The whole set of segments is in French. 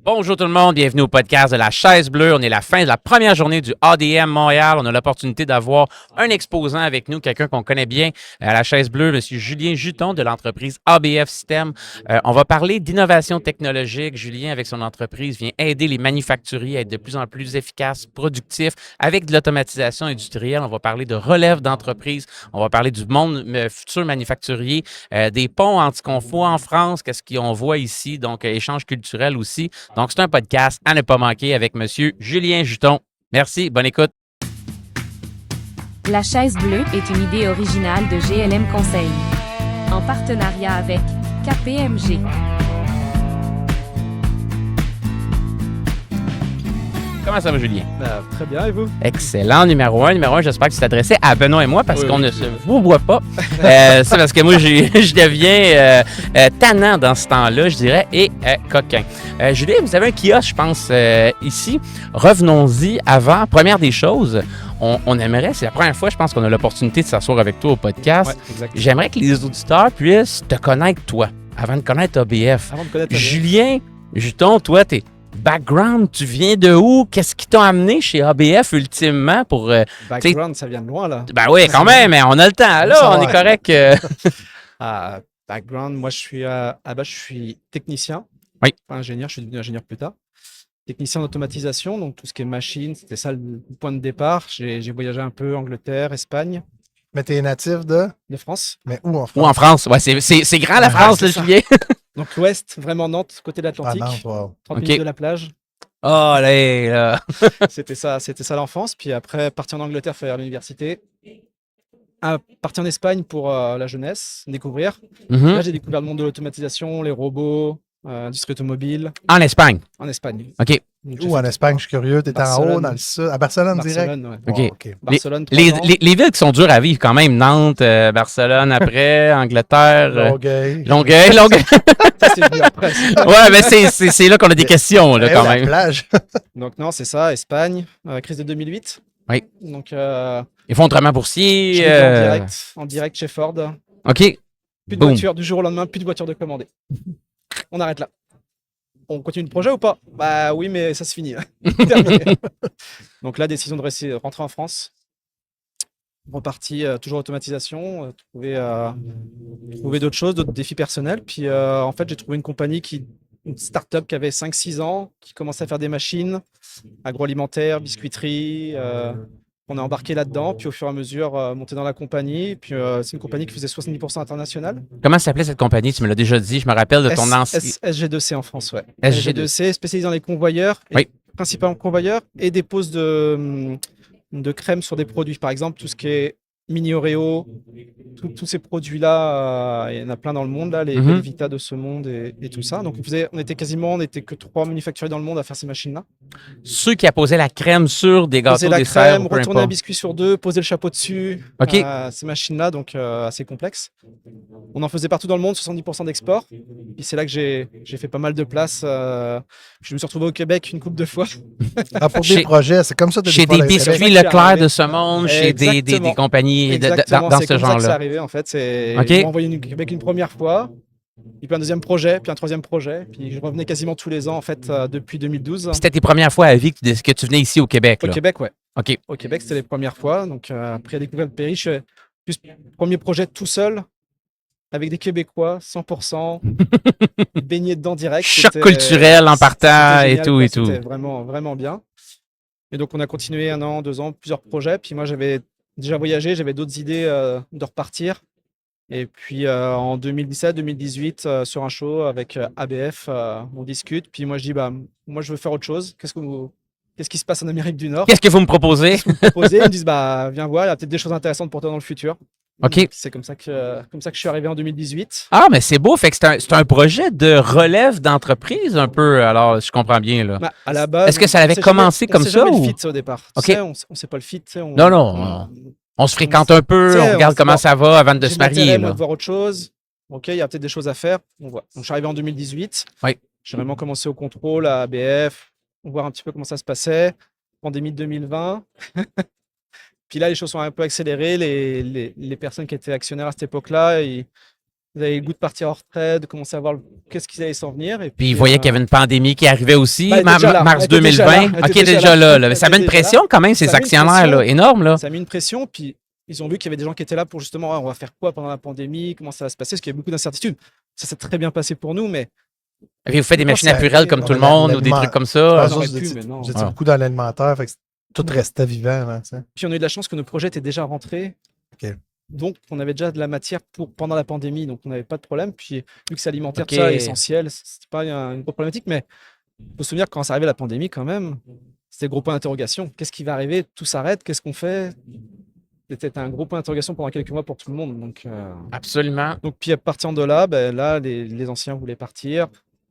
Bonjour tout le monde, bienvenue au podcast de la Chaise Bleue. On est la fin de la première journée du ADM Montréal. On a l'opportunité d'avoir un exposant avec nous, quelqu'un qu'on connaît bien à la Chaise Bleue, M. Julien Juton de l'entreprise ABF System. On va parler d'innovation technologique. Julien, avec son entreprise, vient aider les manufacturiers à être de plus en plus efficaces, productifs, avec de l'automatisation industrielle. On va parler de relève d'entreprise. On va parler du monde futur manufacturier, des ponts anti-conflit en France, qu'est-ce qu'on voit ici, donc échange culturel aussi. Donc, c'est un podcast à ne pas manquer avec M. Julien Juton. Merci, bonne écoute. La Chaise Bleue est une idée originale de GLM Conseil. En partenariat avec KPMG. Comment ça va, Julien? Très bien, et vous? Excellent, numéro un. Numéro un, j'espère que tu t'adressais à Benoît et moi parce qu'on ne se vous voit pas. C'est parce que moi, je deviens tannant dans ce temps-là, je dirais, et coquin. Julien, vous avez un kiosque, je pense, ici. Revenons-y avant. Première des choses, on aimerait, c'est la première fois, je pense, qu'on a l'opportunité de s'asseoir avec toi au podcast. Ouais, J'aimerais que les auditeurs puissent te connaître, toi, avant de connaître ABF. Avant de connaître Julien Juton, toi, t'es background, tu viens de où? Qu'est-ce qui t'a amené chez ABF ultimement pour. background, ça vient de loin, là. Ben oui, quand même, mais on a le temps. Là, on est correct. Background, moi, je suis technicien. Oui. Pas ingénieur, je suis devenu ingénieur plus tard. Technicien d'automatisation, donc tout ce qui est machine, c'était ça le point de départ. J'ai voyagé un peu, Angleterre, Espagne, Mais t'es natif de? de France. Mais où en France? Ou en France. Ouais, c'est grand la France, c'est là, ça. Julien. Donc l'ouest, vraiment Nantes, côté de Ah l'Atlantique. non, wow. 30 Ok. minutes de la plage. Oh là. C'était ça l'enfance. Puis après, partir en Angleterre, faire l'université. Partir en Espagne pour la jeunesse, découvrir. Mhm. Là, j'ai découvert le monde de l'automatisation, les robots, l'industrie automobile, En Espagne. en Espagne. OK. Donc, j'ai Où en fait Espagne? Je suis curieux. T'es en Barcelone. haut, dans le sud? À Barcelone, direct? Barcelone, ouais. OK. Wow, OK. Barcelone, 3 Les, ans. les villes qui sont dures à vivre quand même, Nantes, Barcelone après, Angleterre, Longueuil. Longueuil. Ça, c'est venu après. Ouais, mais c'est là qu'on a des questions, là, Eh, quand la même. plage. Donc non, c'est ça, Espagne, crise de 2008. Oui. Donc, Effondrement je boursier. suis en direct chez Ford. OK. Plus de Boum. voiture, du jour au lendemain, plus de voiture de commandée. On arrête là. On continue le projet ou pas? Bah oui, mais ça se finit. Terminé. Donc là, décision de rentrer en France. Reparti, toujours automatisation, trouver d'autres choses, d'autres défis personnels. Puis en fait, j'ai trouvé une start-up qui avait 5-6 ans, qui commençait à faire des machines, agroalimentaire, biscuiterie. On est embarqué là-dedans, puis au fur et à mesure, monté dans la compagnie. Puis c'est une compagnie qui faisait 70% international. Comment s'appelait cette compagnie? Tu me l'as déjà dit. Je me rappelle de ton ancien. SG2C en France, ouais. SG2C. SG2C, spécialisé dans les convoyeurs, Oui. principalement convoyeurs, et des poses de crème sur des produits. Par exemple, tout ce qui est mini Oreo, tous ces produits-là, il y en a plein dans le monde, là, les Mhm. Belvita de ce monde et tout ça. Donc, on était que 3 manufacturiers dans le monde à faire ces machines-là. Ceux qui apposaient la crème sur des Poser gâteaux, la des desserts, crème, ou peu retourner un importe. biscuit sur deux, poser le chapeau dessus. OK. Ces machines-là, donc assez complexes. On en faisait partout dans le monde, 70% d'export. Puis c'est là que j'ai fait pas mal de place. Je me suis retrouvé au Québec une couple de fois. Ah, pour Chez- des projets, c'est comme ça. t'as Chez fois des dans les biscuits Québec. Leclerc de ce monde, chez des Exactement. compagnies Exactement, dans c'est ce comme ça que c'est genre-là. arrivé en fait. OK. Ils m'ont envoyé au Québec une première fois, puis un deuxième projet, puis un troisième projet. Puis je revenais quasiment tous les ans en fait depuis 2012. C'était tes premières fois à vie que tu venais ici au Québec. Au Là. Québec, ouais. OK. Au Québec, c'était les premières fois. Donc après découvrir le pays, je suis plus premier projet tout seul, avec des Québécois, 100%, baigné dedans direct. Choc C'était- culturel en partant c'était et génial, tout quoi. et tout. C'était vraiment, vraiment bien. Et donc on a continué 1 an, 2 ans, plusieurs projets. Puis moi, j'avais déjà voyagé, j'avais d'autres idées de repartir. Et puis en 2017-2018, sur un show avec ABF, on discute. Puis moi, je dis, bah, moi, je veux faire autre chose. Qu'est-ce qui se passe en Amérique du Nord? Qu'est-ce que vous me proposez? Proposé, ils me disent, bah, viens voir, il y a peut-être des choses intéressantes pour toi dans le futur. OK. Donc, c'est comme ça que je suis arrivé en 2018. Ah, mais c'est beau. Fait que c'est un projet de relève d'entreprise un peu. Alors, je comprends bien. Là. Bah, à la base, Est-ce que ça avait on sait commencé jamais- comme on sait ça, jamais ou? le fit au départ. OK. Tu sais, on sait pas le fit. Tu sais, Non, non. On se fréquente un peu, Tu sais, on regarde on- comment ça va avant de J'ai se de l'intérêt, marier. moi, Là. de voir autre chose. OK, il y a peut-être des choses à faire. On voit. Donc, je suis arrivé en 2018. Oui. J'ai vraiment commencé au contrôle à ABF, voir un petit peu comment ça se passait. Pandémie de 2020. Puis là, les choses sont un peu accélérées. Les personnes qui étaient actionnaires à cette époque-là, ils Ils avaient le goût de partir en retraite, de commencer à voir qu'est-ce qu'ils allaient s'en venir. Et Puis ils voyaient qu'il y avait une pandémie qui arrivait aussi, elle était déjà là. mars Elle était déjà 2020. là. Elle OK, était déjà là. Elle Ça était met une déjà pression là. quand même, ces Ça met une actionnaires-là. pression. Énorme, là. Ça a mis une pression, puis ils ont vu qu'il y avait des gens qui étaient là pour justement, on va faire quoi pendant la pandémie, comment ça va se passer, parce qu'il y a beaucoup d'incertitudes. Ça s'est très bien passé pour nous, mais Avez-vous fait des Quand machines ça à purelle arrive, comme tout le la- monde ou des l'aliment- trucs comme Je ça? pense on aurait que pu, mais non. vous étiez Ah. beaucoup dans l'alimentaire, fait que tout restait vivant. Là, tu sais. puis on a eu de la chance que nos projets étaient déjà rentrés. Ok. Donc, on avait déjà de la matière pour pendant la pandémie, donc on n'avait pas de problème. Puis, vu que c'est alimentaire, Ok. tout ça, essentiel, c'était pas une grosse problématique. Mais il faut se souvenir que quand ça arrivait la pandémie, quand même, c'était gros point d'interrogation. Qu'est-ce qui va arriver? Tout s'arrête. Qu'est-ce qu'on fait? C'était un gros point d'interrogation pendant quelques mois pour tout le monde. Absolument. Donc, puis à partir de là, là, les anciens voulaient partir.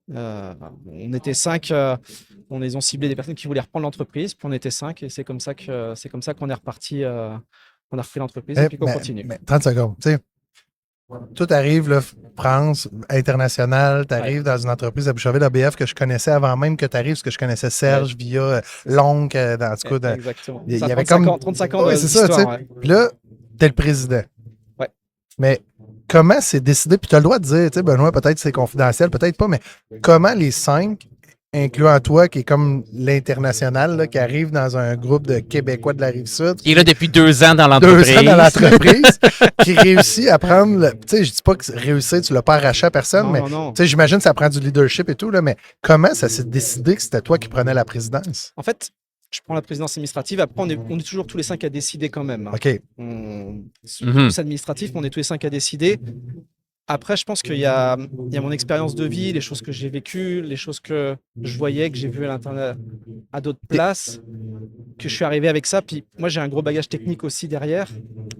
On était 5, on les ont ciblé des personnes qui voulaient reprendre l'entreprise, puis on était 5 et c'est comme ça qu'on est reparti, on a refait l'entreprise et puis qu'on continue. Mais 30 secondes. Tu sais, tout arrive, là, France, international, tu arrives dans une entreprise à Boucherville, ABF, que je connaissais avant même que tu arrives, parce que je connaissais Serge via l'oncle, en tout cas. Exactement. il y Ça a avait 35 comme- ans, 35 ans Ouais, c'est ça, tu sais. d'histoire. Ouais. Puis là, t'es le président. Ouais. Mais comment c'est décidé? Puis tu as le droit de dire, tu sais, Benoît, peut-être c'est confidentiel, peut-être pas, mais comment les 5, incluant toi, qui est comme l'international, là, qui arrive dans un groupe de Québécois de la Rive-Sud, Il est là depuis 2 ans dans 2 l'entreprise. ans dans l'entreprise, qui réussit à prendre, tu sais, je dis pas que réussir, tu l'as pas arraché à personne, mais Non. tu sais, j'imagine que ça prend du leadership et tout, là, mais comment ça s'est décidé que c'était toi qui prenais la présidence? En fait, je prends la présidence administrative. Après, on est toujours tous les 5 à décider quand même. OK. C'est Mhm. plus administratif, mais on est tous les 5 à décider. Après, je pense qu'il y a mon expérience de vie, les choses que j'ai vécues, les choses que je voyais, que j'ai vues à d'autres places, que je suis arrivé avec ça. Puis moi, j'ai un gros bagage technique aussi derrière.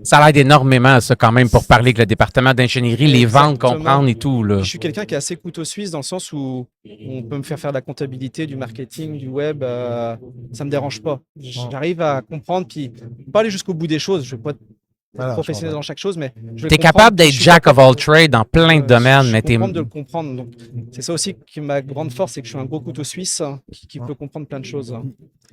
Ça l'aide énormément, ça, quand même, pour parler avec le département d'ingénierie, les ventes, Exactement. comprendre et tout, là. Je suis quelqu'un qui est assez couteau suisse dans le sens où on peut me faire de la comptabilité, du marketing, du web. Ça me dérange pas. J'arrive à comprendre, puis pas aller jusqu'au bout des choses. Je ne vais pas être Alors, professionnel je dans chaque chose, mais je vais Tu es comprendre, capable puis d'être je suis jack of capable all trades dans plein de domaines, je mais t'es. comprends de le comprendre. Donc, c'est ça aussi qui est ma grande force, c'est que je suis un gros couteau suisse qui peut comprendre plein de choses.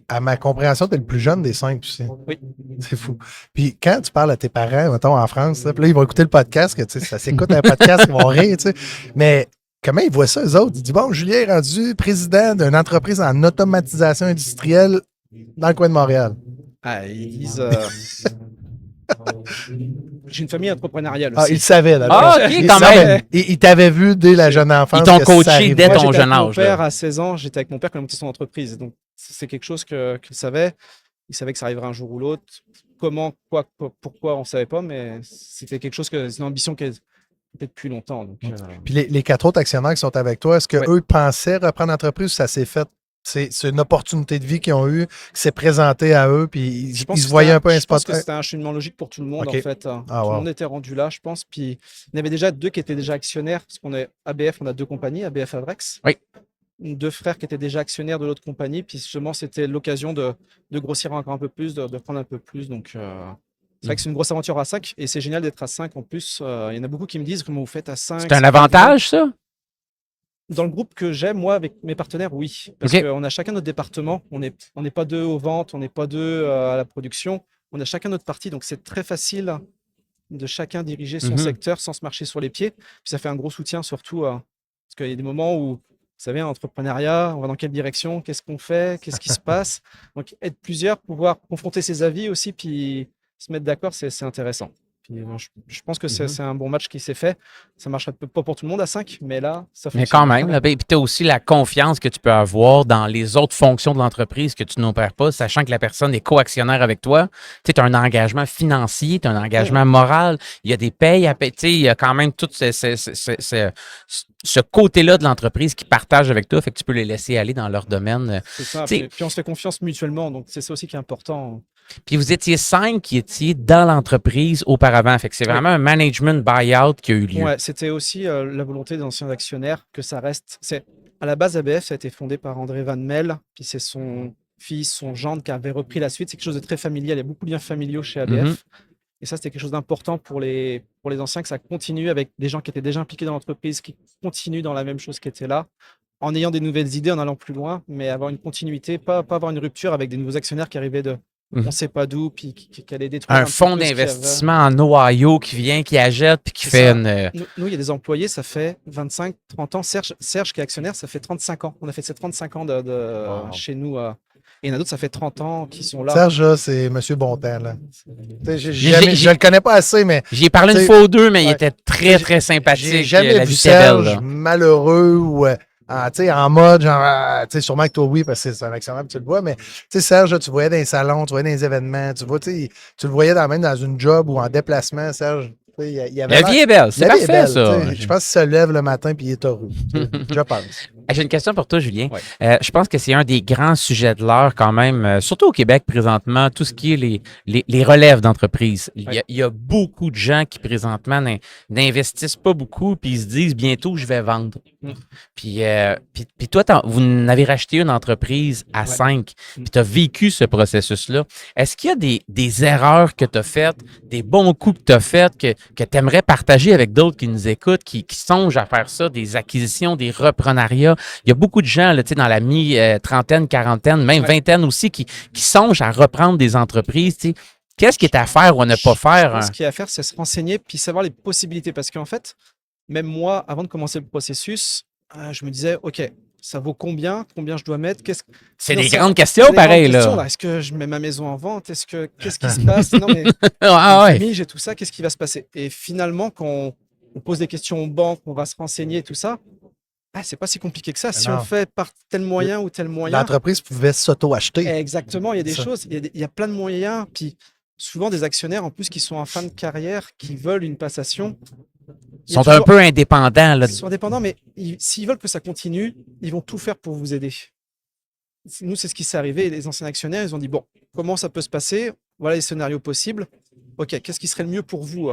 À ma compréhension, tu es le plus jeune des 5, tu sais. Oui. C'est fou. Puis quand tu parles à tes parents, mettons en France, là, puis là, ils vont écouter le podcast, que tu sais, ça s'écoute un podcast, ils vont rire, tu sais. Mais comment ils voient ça, eux autres? Ils disent, bon, Julien est rendu président d'une entreprise en automatisation industrielle dans le coin de Montréal. Ah, ils disent. J'ai une famille entrepreneuriale Ah, aussi. ils le savaient, là. Ah, ok, Ils quand savaient. même. Ils t'avaient vu dès la jeune enfance. Ils t'ont que ça coaché arrivait. dès Moi, ton j'étais jeune avec mon âge, père là. à 16 ans, j'étais avec mon père quand il a monté son entreprise. Donc, c'est quelque chose qu'il savait. Il savait que ça arriverait un jour ou l'autre. Comment, quoi, pourquoi, on ne savait pas, mais c'était quelque chose c'est une ambition qui est peut-être depuis longtemps. Donc, Puis les 4 autres actionnaires qui sont avec toi, est-ce qu'eux pensaient reprendre l'entreprise ou ça s'est fait? C'est une opportunité de vie qu'ils ont eue, qui s'est présentée à eux, puis ils se voyaient un peu Je pense que inspirés. c'était un cheminement logique pour tout le monde, Ok. en fait. Tout le monde était rendu là, je pense. Puis, il y en avait déjà 2 qui étaient déjà actionnaires, parce qu'on est ABF, on a 2 compagnies, ABF Avrex. Oui. 2 frères qui étaient déjà actionnaires de l'autre compagnie. Puis, justement, c'était l'occasion de grossir encore un peu plus, de prendre un peu plus. Donc, c'est vrai que c'est une grosse aventure à 5 et c'est génial d'être à 5 en plus. Il y en a beaucoup qui me disent comment vous faites à 5. C'est un avantage, ça? Dans le groupe que j'ai, moi, avec mes partenaires, oui. Parce Ok. qu'on a chacun notre département. On n'est pas 2 aux ventes, on n'est pas 2 à la production. On a chacun notre partie. Donc, c'est très facile de chacun diriger son Mhm. secteur sans se marcher sur les pieds. Puis, ça fait un gros soutien, surtout parce qu'il y a des moments où, vous savez, en entrepreneuriat, on va dans quelle direction, qu'est-ce qu'on fait, qu'est-ce qui se passe. Donc, être plusieurs, pouvoir confronter ses avis aussi, puis se mettre d'accord, c'est intéressant. Puis, je pense que c'est un bon match qui s'est fait. Ça ne marcherait pas pour tout le monde à 5, mais là, ça Mais fonctionne. quand même, là, puis tu as aussi la confiance que tu peux avoir dans les autres fonctions de l'entreprise que tu n'opères pas, sachant que la personne est co-actionnaire avec toi. Tu as un engagement financier, tu as un engagement moral, il y a des payes à payer, tu sais, il y a quand même tout ce côté-là de l'entreprise qui partage avec toi, fait que tu peux les laisser aller dans leur domaine. C'est ça. Tu sais- Puis on se fait confiance mutuellement, donc c'est ça aussi qui est important. Puis vous étiez 5 qui étiez dans l'entreprise auparavant, fait que c'est vraiment un management buyout qui a eu lieu. Ouais, c'était aussi la volonté des anciens actionnaires que ça reste. À la base, ABF, ça a été fondé par André Van Mel, puis c'est son fils, son gendre qui avait repris la suite. C'est quelque chose de très familial. Il y a beaucoup de liens familiaux chez ABF. Mhm. Et ça, c'était quelque chose d'important pour les anciens, que ça continue avec des gens qui étaient déjà impliqués dans l'entreprise, qui continuent dans la même chose qui était là, en ayant des nouvelles idées, en allant plus loin, mais avoir une continuité, pas avoir une rupture avec des nouveaux actionnaires qui arrivaient de on ne sait pas d'où, puis qu'elle est détruite. Un fonds d'investissement en Ohio qui vient, qui achète, puis qui fait une. Nous, il y a des employés, ça fait 25, 30 ans. Serge, qui est actionnaire, ça fait 35 ans. On a fait ces 35 ans chez nous. Et il y en a d'autres, ça fait 30 ans qui sont là. Serge, là, c'est M. Bontemps. Là. Je le connais pas assez, mais. J'y ai parlé une fois ou deux, mais il était très, très sympathique. J'ai jamais la vu vie était belle, Serge là. malheureux ou en mode, genre, sûrement que toi, oui, parce que c'est un actionnaire, tu le vois, mais Serge, là, tu le voyais dans les salons, tu le voyais dans les événements, tu le voyais même dans une job ou en déplacement, Serge. Il avait La vie est belle, c'est parfait, ça. Je pense qu'il se lève le matin et il est heureux. Je pense. J'ai une question pour toi, Julien. Ouais. Je pense que c'est un des grands sujets de l'heure quand même, surtout au Québec présentement, tout ce qui est les relèves d'entreprise. Ouais. Il y a beaucoup de gens qui présentement n'investissent pas beaucoup puis ils se disent bientôt je vais vendre. Mm. Puis toi, vous n'avez racheté une entreprise à 5 puis tu as vécu ce processus-là. Est-ce qu'il y a des erreurs que tu as faites, des bons coups que tu as faits que tu aimerais partager avec d'autres qui nous écoutent, qui songent à faire ça, des acquisitions, des reprenariats? Il y a beaucoup de gens là, dans la mi-trentaine, quarantaine, même vingtaine aussi, qui songent à reprendre des entreprises. T'sais. Qu'est-ce qui est à faire ou à ne pas faire? Ce qu'il y a à faire, c'est se renseigner puis savoir les possibilités. Parce qu'en fait, même moi, avant de commencer le processus, je me disais, OK, ça vaut combien? Combien je dois mettre? C'est des grandes questions, pareil. Là. Est-ce que je mets ma maison en vente? Qu'est-ce qui se passe? Non, mais j'ai tout ça, qu'est-ce qui va se passer? Et finalement, quand on pose des questions aux banques, on va se renseigner, tout ça, c'est pas si compliqué que ça. Si on fait par tel moyen ou tel moyen. L'entreprise pouvait s'auto-acheter. Exactement, il y a des choses, il y a plein de moyens. Puis souvent des actionnaires, en plus, qui sont en fin de carrière, qui veulent une passation. Ils sont un peu indépendants. Là. Ils sont indépendants, mais s'ils veulent que ça continue, ils vont tout faire pour vous aider. Nous, c'est ce qui s'est arrivé. Les anciens actionnaires, ils ont dit, bon, comment ça peut se passer? Voilà les scénarios possibles. OK, qu'est-ce qui serait le mieux pour vous?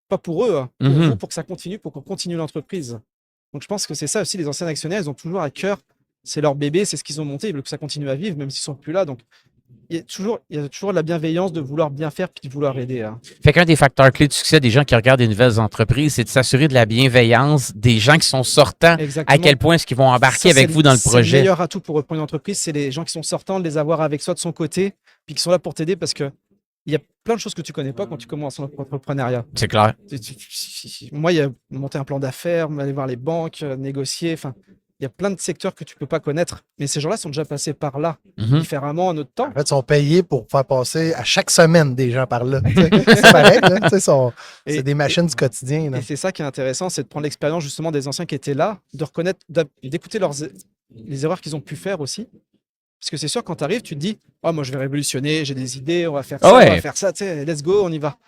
Pas pour eux, pour vous, pour que ça continue, pour qu'on continue l'entreprise. Donc, je pense que c'est ça aussi, les anciens actionnaires, ils ont toujours à cœur, c'est leur bébé, c'est ce qu'ils ont monté, ils veulent que ça continue à vivre, même s'ils ne sont plus là. Donc, il y a toujours de la bienveillance de vouloir bien faire puis de vouloir aider. Fait qu'un des facteurs clés de succès des gens qui regardent des nouvelles entreprises, c'est de s'assurer de la bienveillance des gens qui sont sortants. Exactement. À quel point est-ce qu'ils vont embarquer avec vous dans le projet. Le meilleur atout pour reprendre une entreprise, c'est les gens qui sont sortants, de les avoir avec soi de son côté, puis qui sont là pour t'aider parce que il y a plein de choses que tu connais pas quand tu commences en entrepreneuriat. C'est clair. Moi, il y a monter un plan d'affaires, aller voir les banques, négocier. Enfin, il y a plein de secteurs que tu peux pas connaître. Mais ces gens-là sont déjà passés par là, différemment à notre temps. En fait, ils sont payés pour faire passer à chaque semaine des gens par là. C'est pareil, là. C'est des machines du quotidien. Là. Et c'est ça qui est intéressant, c'est de prendre l'expérience justement des anciens qui étaient là, de reconnaître, d'écouter les erreurs qu'ils ont pu faire aussi. Parce que c'est sûr, quand tu arrives, tu te dis « Oh, moi, je vais révolutionner, j'ai des idées, on va faire ça, on va faire ça, let's go, on y va. »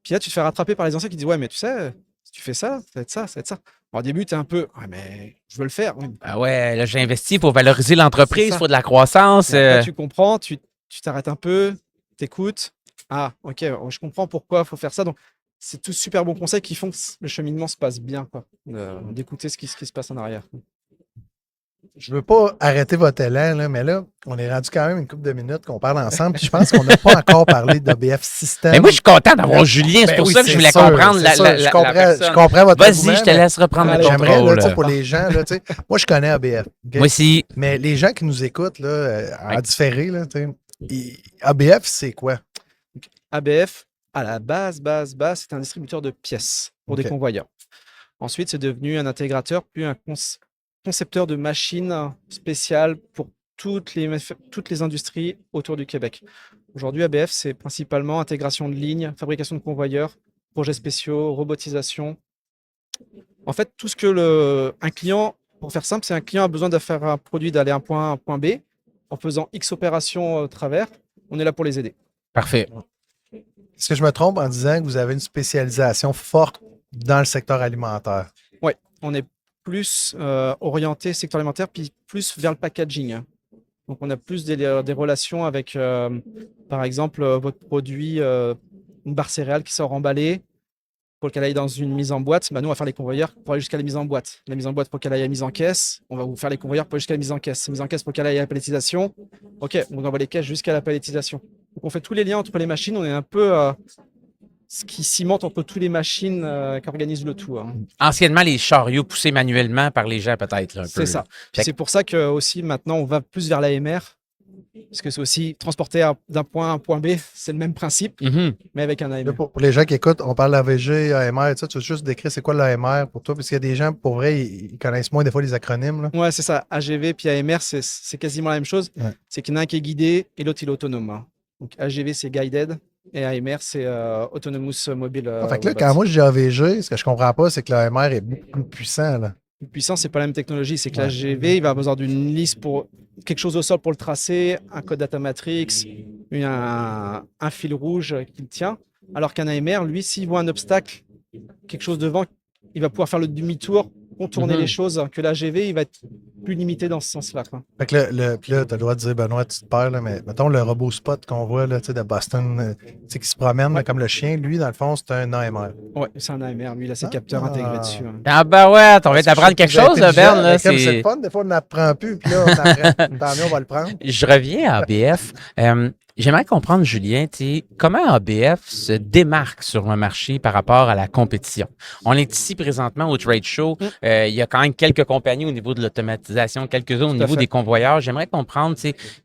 Puis là, tu te fais rattraper par les anciens qui disent « Ouais, mais tu sais, si tu fais ça, ça va être ça, ça va être ça. » Au début, tu es un peu « Ouais, mais je veux le faire. » Ah ouais, là, j'ai investi, il faut valoriser l'entreprise, il faut de la croissance. Là, tu comprends, tu t'arrêtes un peu, t'écoutes. Ah, ok, je comprends pourquoi il faut faire ça. Donc, c'est tous super bons conseils qui font que le cheminement se passe bien, quoi. D'écouter ce qui se passe en arrière. Je veux pas arrêter votre élan, là, mais là, on est rendu quand même une couple de minutes qu'on parle ensemble. Puis je pense qu'on n'a pas encore parlé d'ABF System. Mais moi, je suis content d'avoir Julien. C'est pour ça que je voulais comprendre la personne. Je comprends votre Vas-y, je te laisse reprendre le contrôle. J'aimerais, pour les gens, là, moi, je connais ABF. Okay? Moi aussi. Mais les gens qui nous écoutent là, en différé, là, ABF, c'est quoi? ABF, à la base, c'est un distributeur de pièces pour des convoyeurs. Ensuite, c'est devenu un intégrateur, puis un concepteur de machines spéciales pour toutes les industries autour du Québec. Aujourd'hui, ABF, c'est principalement intégration de lignes, fabrication de convoyeurs, projets spéciaux, robotisation. En fait, tout ce que un client, pour faire simple, c'est un client a besoin de faire un produit d'aller d'un point A à un point B, en faisant X opérations au travers, on est là pour les aider. Parfait. Est-ce que je me trompe en disant que vous avez une spécialisation forte dans le secteur alimentaire? Oui, on est plus orienté secteur alimentaire, puis plus vers le packaging. Donc, on a plus des relations avec, par exemple, votre produit, une barre céréale qui sort emballée, pour qu'elle aille dans une mise en boîte. Bah, nous, on va faire les convoyeurs pour aller jusqu'à la mise en boîte. La mise en boîte pour qu'elle aille à la mise en caisse. On va vous faire les convoyeurs pour aller jusqu'à la mise en caisse. La mise en caisse pour qu'elle aille à la palettisation. OK, on envoie les caisses jusqu'à la palettisation. Donc, on fait tous les liens entre les machines. On est un peu ce qui cimente entre toutes les machines qui organisent le tout. Anciennement, les chariots poussés manuellement par les gens, peut-être. C'est ça. C'est pour ça que aussi maintenant, on va plus vers l'AMR. Parce que c'est aussi transporter d'un point A à un point B, c'est le même principe, Mhm. mais avec un Là, AMR. pour les gens qui écoutent, on parle d'AVG, AMR, et ça. Tu veux juste décrire c'est quoi l'AMR pour toi? Parce qu'il y a des gens, pour vrai, ils connaissent moins des fois les acronymes. Là. Ouais, c'est ça. AGV puis AMR, c'est quasiment la même chose. Ouais. C'est qu'il y en a un qui est guidé et l'autre, il est autonome, hein. Donc AGV, c'est Guided et AMR, c'est Autonomous Mobile Fait que là, Robot. quand moi je dis AVG, ce que je comprends pas, c'est que l'AMR est beaucoup plus puissant. Là. Le puissant, c'est pas la même technologie. C'est que Ouais. l'AGV, il va avoir besoin d'une liste pour quelque chose au sol pour le tracer, un code data matrix, un fil rouge qui le tient. Alors qu'un AMR, lui, s'il voit un obstacle, quelque chose devant, il va pouvoir faire le demi-tour, contourner Mhm. les choses, que l'AGV, il va être plus limité dans ce sens-là, quoi. Fait que puis là, tu as le droit de dire, Benoît, tu te perds, là, mais mettons le robot Spot qu'on voit là, tu sais, de Boston, tu sais, qui se promène là, Ouais. comme le chien, lui, dans le fond, c'est un AMR. Ouais, c'est un AMR. Lui, il a ses capteurs intégrés dessus, hein. Ah ben ouais, on va t'apprendre quelque chose, là, Ben. Là, C'est c'est... le fun, des fois, on n'apprend plus, puis là, on apprend. Tant mieux, on va le prendre. Je reviens à ABF. J'aimerais comprendre, Julien, comment ABF se démarque sur le marché par rapport à la compétition. On est ici présentement au Trade Show. Il y a quand même quelques compagnies au niveau de l'automatisation, quelques-uns au niveau fait. des convoyeurs. J'aimerais comprendre,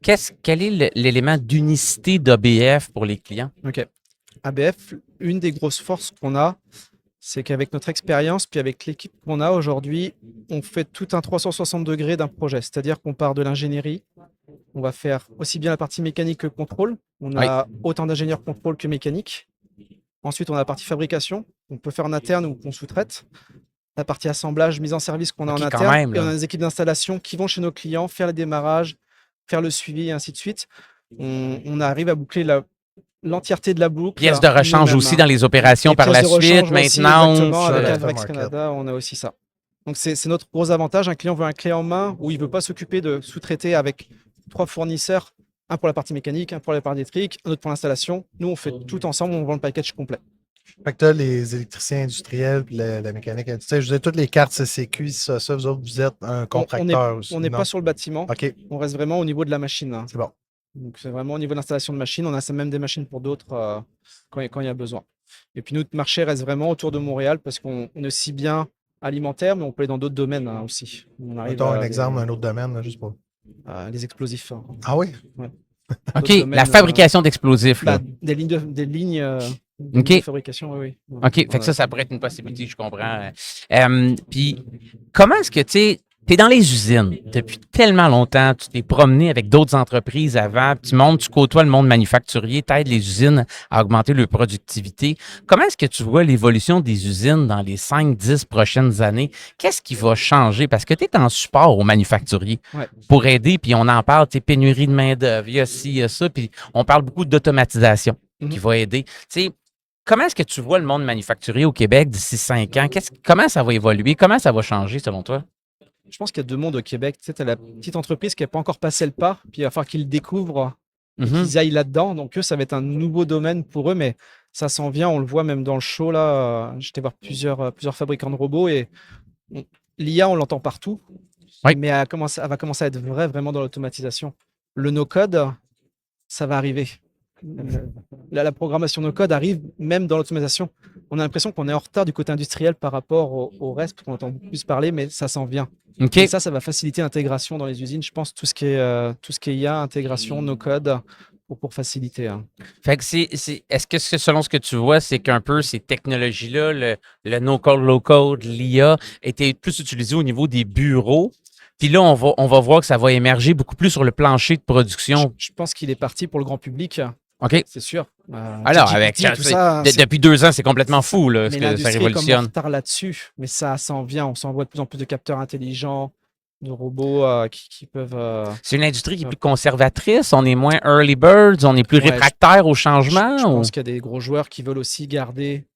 quel est l'élément d'unicité d'ABF pour les clients? Ok. ABF, une des grosses forces qu'on a, c'est qu'avec notre expérience, puis avec l'équipe qu'on a aujourd'hui, on fait tout un 360 degrés d'un projet. C'est-à-dire qu'on part de l'ingénierie, on va faire aussi bien la partie mécanique que contrôle. On a autant d'ingénieurs contrôle que mécanique. Ensuite, on a la partie fabrication, qu'on peut faire en interne ou qu'on sous-traite. La partie assemblage, mise en service qu'on a Ok, en quand interne. même, Et là. on a des équipes d'installation qui vont chez nos clients faire le démarrage, faire le suivi et ainsi de suite. On arrive à boucler l'entièreté de la boucle. Pièces de rechange nous-mêmes, aussi hein. dans les opérations Et par la pièces de suite, rechange aussi, maintenance. exactement, avec le Avrex aftermarket. Canada, on a aussi ça. Donc c'est notre gros avantage. Un client veut un clé en main où il ne veut pas s'occuper de sous-traiter avec 3 fournisseurs, un pour la partie mécanique, un pour la partie électrique, un autre pour l'installation. Nous, on fait tout ensemble, on vend le package complet. Fait que tu as les électriciens industriels, puis la mécanique industrielle. Je veux dire, toutes les cartes CCQ, ça, vous autres, vous êtes un contracteur aussi. On n'est non? pas sur le bâtiment, OK, on reste vraiment au niveau de la machine, hein. c'est bon. Donc c'est vraiment au niveau de l'installation de machines. On a même des machines pour d'autres quand il y a besoin. Et puis notre marché reste vraiment autour de Montréal parce qu'on est aussi bien alimentaire, mais on peut aller dans d'autres domaines, hein, aussi. On arrive Mettons un à exemple d'un autre domaine, là, juste pour. les explosifs, hein. Ah oui? Ouais. OK, D'autres domaines, la fabrication d'explosifs. Là. des lignes de OK. fabrication, oui. OK, fait que ça pourrait être une possibilité, je comprends. Puis, comment est-ce que tu es dans les usines depuis tellement longtemps, tu t'es promené avec d'autres entreprises avant, puis tu côtoies le monde manufacturier, tu aides les usines à augmenter leur productivité. Comment est-ce que tu vois l'évolution des usines dans les 5-10 prochaines années? Qu'est-ce qui va changer? Parce que tu es en support aux manufacturiers pour aider, puis on en parle, pénurie de main-d'œuvre, il y a ci, il y a ça, puis on parle beaucoup d'automatisation qui va aider. Tu sais, comment est-ce que tu vois le monde manufacturier au Québec d'ici 5 ans? Comment ça va évoluer? Comment ça va changer selon toi? Je pense qu'il y a deux mondes au Québec. Tu sais, as la petite entreprise qui n'a pas encore passé le pas, puis il va falloir qu'ils le découvrent, qu'ils aillent là-dedans. Donc eux, ça va être un nouveau domaine pour eux, mais ça s'en vient. On le voit même dans le show là. J'étais voir plusieurs fabricants de robots et l'IA, on l'entend partout, mais elle va commencer à être vraiment dans l'automatisation. Le no-code, ça va arriver. La programmation no-code arrive même dans l'automatisation. On a l'impression qu'on est en retard du côté industriel par rapport au reste, parce qu'on entend plus parler, mais ça s'en vient. OK. Et ça va faciliter l'intégration dans les usines. Je pense tout ce qui est IA, intégration, no-code, pour faciliter, hein. Fait que est-ce que selon ce que tu vois, c'est qu'un peu ces technologies-là, le no-code, low-code, l'IA, étaient plus utilisées au niveau des bureaux? Puis là, on va voir que ça va émerger beaucoup plus sur le plancher de production. Je pense qu'il est parti pour le grand public. OK. C'est sûr. Alors, ChatGPT, avec tout ça, depuis 2 ans, c'est complètement fou là, ce mais que ça l'industrie est comme en révolutionne. retard là-dessus. Mais ça s'en vient. On s'en voit de plus en plus de capteurs intelligents, de robots qui peuvent. C'est une industrie qui est plus conservatrice, on est moins early birds, on est plus réfractaire au changement. Je pense qu'il y a des gros joueurs qui veulent aussi garder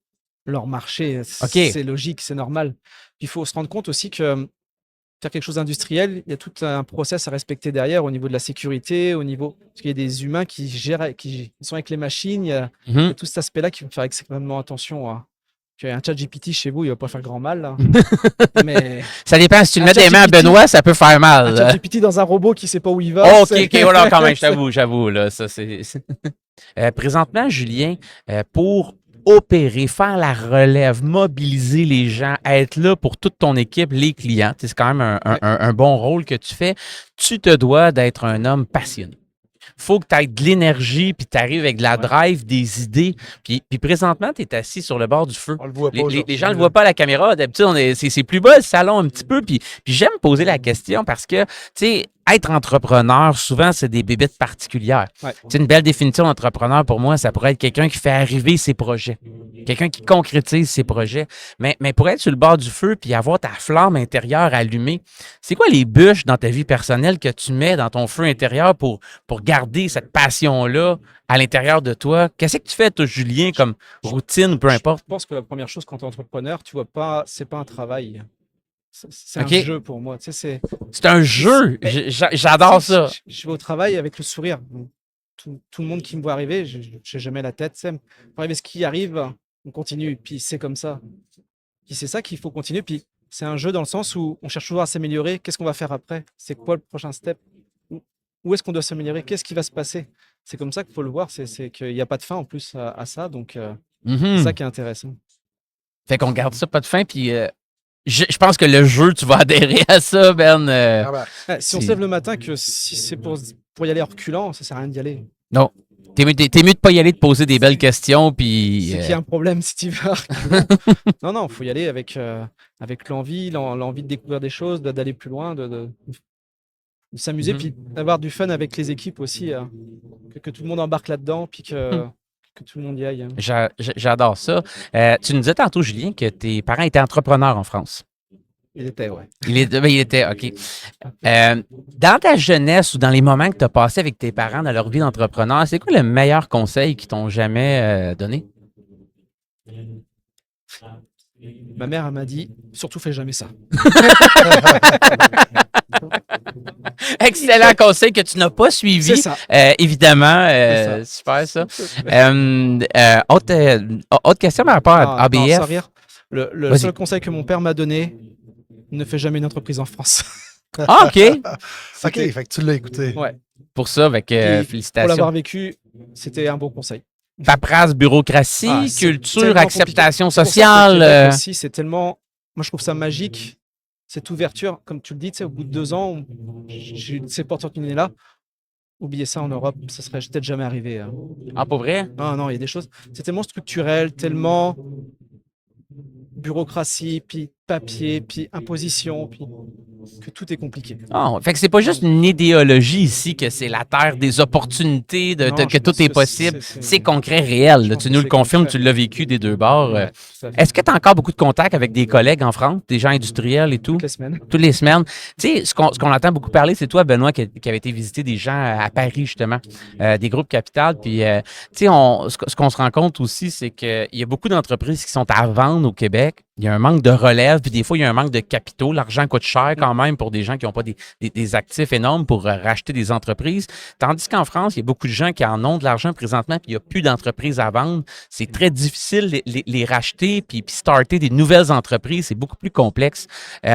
leur marché. C'est logique, c'est normal. Il faut se rendre compte aussi que faire quelque chose d'industriel, il y a tout un process à respecter derrière au niveau de la sécurité, parce qu'il y a des humains qui sont avec les machines, il y a tout cet aspect-là qui vont faire extrêmement attention, hein. Un chat GPT chez vous, il va pas faire grand mal, là. Mais ça dépend, si tu le mets des mains à Benoît, ça peut faire mal. un chat GPT dans un robot qui sait pas où il va. Oh, OK, voilà, quand même, j'avoue, là, ça c'est... présentement, Julien, pour opérer, faire la relève, mobiliser les gens, être là pour toute ton équipe, les clients. C'est quand même un bon rôle que tu fais. Tu te dois d'être un homme passionné. faut que tu aies de l'énergie, puis tu arrives avec de la drive, des idées. Puis présentement, tu es assis sur le bord du feu. On le voit pas Les aujourd'hui, gens ne le là. voient pas à la caméra. D'habitude, c'est plus bas le salon un petit peu. Puis j'aime poser la question parce que, tu sais, être entrepreneur, souvent, c'est des bébites particulières. Ouais. Tu sais, une belle définition d'entrepreneur, pour moi, ça pourrait être quelqu'un qui fait arriver ses projets. Quelqu'un qui concrétise ses projets. Mais pour être sur le bord du feu puis avoir ta flamme intérieure allumée, c'est quoi les bûches dans ta vie personnelle que tu mets dans ton feu intérieur pour garder cette passion-là à l'intérieur de toi? Qu'est-ce que tu fais, toi, Julien, comme routine ou peu importe? Je pense que la première chose quand tu es entrepreneur, tu vois pas, c'est pas un travail. C'est Ok. un jeu pour moi. Tu sais, C'est un jeu. J'adore ça. Je vais au travail avec le sourire. Tout le monde qui me voit arriver, je n'ai jamais la tête. Arriver ce qui arrive, on continue. Puis c'est comme ça. Puis c'est ça qu'il faut continuer. Puis c'est un jeu dans le sens où on cherche toujours à s'améliorer. Qu'est-ce qu'on va faire après? C'est quoi le prochain step? Où est-ce qu'on doit s'améliorer? Qu'est-ce qui va se passer? C'est comme ça qu'il faut le voir. C'est qu'il n'y a pas de fin en plus à ça. Donc c'est ça qui est intéressant. Fait qu'on garde ça pas de fin. Puis je pense que le jeu, tu vas adhérer à ça, Ben. Ah ben, Si on se lève le matin, que si c'est pour y aller en reculant, ça sert à rien d'y aller. Non. T'es mieux de pas y aller, de poser des belles questions. Puis. C'est qu'il y a un problème si tu vas. Non, il faut y aller avec l'envie, l'envie de découvrir des choses, d'aller plus loin, de s'amuser, puis d'avoir du fun avec les équipes aussi, que tout le monde embarque là-dedans, puis que tout le monde y aille. J'adore ça. Tu nous disais tantôt, Julien, que tes parents étaient entrepreneurs en France. Il était, ouais. Il était, OK. Dans ta jeunesse ou dans les moments que tu as passés avec tes parents dans leur vie d'entrepreneur, c'est quoi le meilleur conseil qu'ils t'ont jamais donné? Ma mère, elle m'a dit, surtout fais jamais ça. Excellent conseil que tu n'as pas suivi. C'est ça. Évidemment, C'est super ça. Autre question par rapport à Non, ABF. sans rire. Le seul conseil que mon père m'a donné, ne fais jamais une entreprise en France. Ah, OK. OK, fait que tu l'as écouté. Ouais. Pour ça, avec Pour l'avoir félicitations. vécu, c'était un bon conseil. Paperasse, bureaucratie, Ah, c'est culture, tellement acceptation compliqué. C'est pour ça qu'au sociale. Québec aussi, c'est tellement. Moi, je trouve ça magique, cette ouverture. Comme tu le dis, tu sais, au bout de 2 ans, j'ai eu cette opportunité-là. Oubliez ça en Europe, ça serait peut-être jamais arrivé. Ah, pour vrai? Non, il y a des choses. C'est tellement structurel, tellement bureaucratie, puis papier, puis imposition, puis que tout est compliqué. Ah, fait que c'est pas juste une idéologie ici que c'est la terre des opportunités, Non, que je tout pense est que possible. c'est- C'est concret, réel. je Là. pense Tu que nous le c'est confirmes, concret. tu l'as vécu des deux bords. Ouais, tout à fait. Est-ce que tu as encore beaucoup de contacts avec des collègues en France, des gens industriels et tout? Toutes les semaines. Toutes les semaines. Tu sais, ce qu'on entend beaucoup parler, c'est toi, Benoît, qui avait été visiter des gens à Paris, justement, des groupes Capital. Puis, tu sais, ce qu'on se rend compte aussi, c'est qu'il y a beaucoup d'entreprises qui sont à vendre au Québec. Il y a un manque de relève, puis des fois, il y a un manque de capitaux. L'argent coûte cher quand même pour des gens qui n'ont pas des actifs énormes pour racheter des entreprises. Tandis qu'en France, il y a beaucoup de gens qui en ont de l'argent présentement, puis il n'y a plus d'entreprises à vendre. C'est très difficile de les racheter, puis starter des nouvelles entreprises. C'est beaucoup plus complexe. Tu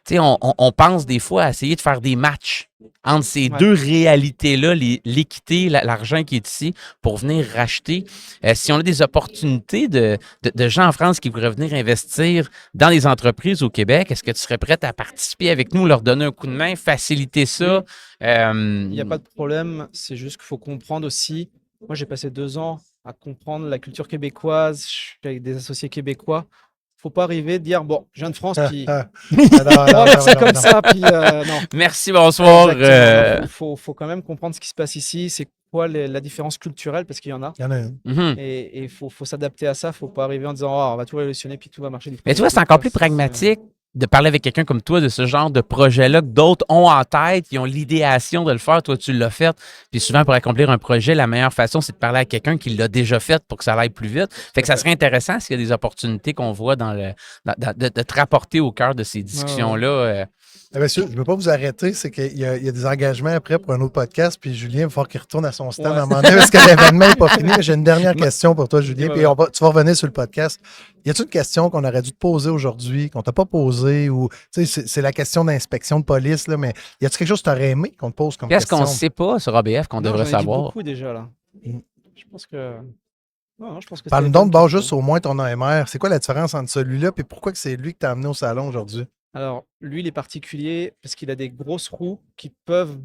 sais, on pense des fois à essayer de faire des matchs entre ces Ouais. deux réalités-là, l'équité, l'argent qui est ici, pour venir racheter. Si on a des opportunités de gens en France qui voudraient venir investir dans les entreprises au Québec, est-ce que tu serais prête à participer avec nous, leur donner un coup de main, faciliter ça? Il n'y a pas de problème, c'est juste qu'il faut comprendre aussi. Moi, j'ai passé 2 ans à comprendre la culture québécoise, je suis avec des associés québécois. Faut pas arriver de dire, bon, je viens de France, puis Ah, on va faire ça comme ça, puis non. Merci, bonsoir. Faut quand même comprendre ce qui se passe ici, c'est quoi la différence culturelle, parce qu'il y en a. Il y en a une. Mhm. Et il faut s'adapter à ça, faut pas arriver en disant, oh, on va tout révolutionner, puis tout va marcher. Mais tu vois, c'est encore plus pragmatique de parler avec quelqu'un comme toi de ce genre de projet-là que d'autres ont en tête, qui ont l'idéation de le faire. Toi, tu l'as fait. Puis souvent, pour accomplir un projet, la meilleure façon, c'est de parler à quelqu'un qui l'a déjà fait pour que ça aille plus vite. Fait que ça serait intéressant s'il y a des opportunités qu'on voit de te rapporter au cœur de ces discussions-là. Monsieur, je ne veux pas vous arrêter, c'est qu'il y a des engagements après pour un autre podcast, puis Julien, il va falloir qu'il retourne à son stand à un moment donné parce que l'événement n'est pas fini. J'ai une dernière question pour toi, Julien, puis tu vas revenir sur le podcast. Y a-t-il une question qu'on aurait dû te poser aujourd'hui, qu'on t'a pas posée, ou c'est la question d'inspection de police, là, mais y a-t-il quelque chose que tu aurais aimé qu'on te pose comme Qu'est-ce question? qu'on ne sait pas sur ABF qu'on devrait j'en ai dit savoir? beaucoup déjà, là. Mm. Je pense que... Non, je pense que Parle-nous c'était donc une de base bonne juste au moins ton AMR. C'est quoi la différence entre celui-là et pourquoi que c'est lui que tu as amené au salon aujourd'hui? Alors, lui, il est particulier parce qu'il a des grosses roues qui peuvent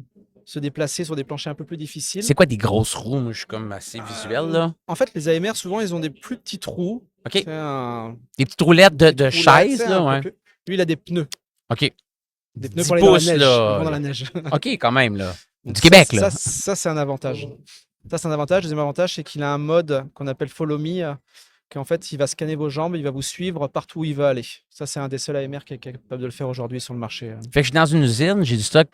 se déplacer sur des planchers un peu plus difficiles. C'est quoi des grosses roues? Moi, je suis comme assez visuel, là. En fait, les AMR, souvent, ils ont des plus petits trous. OK. C'est un... Des petites roulettes de roulettes, chaise, c'est là, un peu ouais. plus- Lui, il a des pneus. OK. Des pneus 10 pour aller dans la pouces, neige. là. Ils vont dans la neige. OK, quand même, là. Donc Du Québec, là. Ça, c'est un avantage. Ça, c'est un avantage. Deuxième avantage, c'est qu'il a un mode qu'on appelle Follow Me, qu'en fait, il va scanner vos jambes, il va vous suivre partout où il va aller. Ça, c'est un des seuls AMR qui est capable de le faire aujourd'hui sur le marché. Fait que je suis dans une usine, j'ai du stock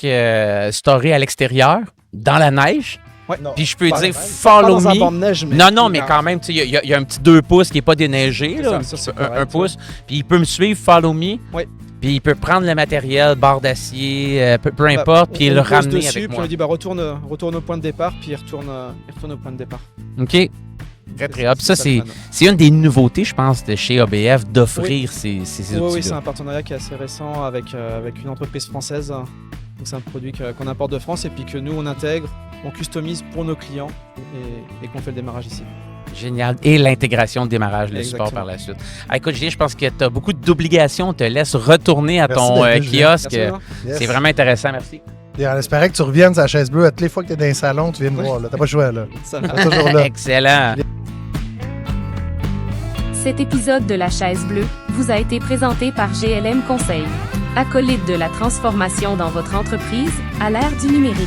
storé à l'extérieur, dans la neige. Ouais. Non. Puis je peux Pas dire la neige. Pas follow dans un banc me. de neige, mais... Non, mais quand même, tu sais, il y a un petit 2 pouces qui n'est pas déneigé, C'est là, ça, c'est un correct, pouce. Puis il peut me suivre, follow me. Oui. Puis il peut prendre le matériel, barre d'acier, peu importe, puis on le pose ramener dessus, avec puis on moi. lui dit retourne au point de départ, puis il retourne au point de départ. OK. Très, très hop. Ça, le c'est plan. une des nouveautés, je pense, de chez ABF, d'offrir ces Oui, outils-là. c'est un partenariat qui est assez récent avec une entreprise française. Donc c'est un produit qu'on importe de France et puis que nous, on intègre, on customise pour nos clients et qu'on fait le démarrage ici. Génial. Et l'intégration de démarrage, le Exactement. support par la suite. Ah, écoute, Julien, je pense que tu as beaucoup d'obligations. On te laisse retourner à Merci ton d'être venu, Julien. kiosque. Merci, Benoît. Yes. C'est vraiment intéressant. Merci. Et on espérait que tu reviennes sur la chaise bleue. À toutes les fois que tu es dans les salons, tu viens me voir. Là. T'as pas le choix, là. Ça T'es toujours là. Excellent. Cet épisode de La Chaise Bleue vous a été présenté par GLM Conseil. Acolyte de la transformation dans votre entreprise à l'ère du numérique.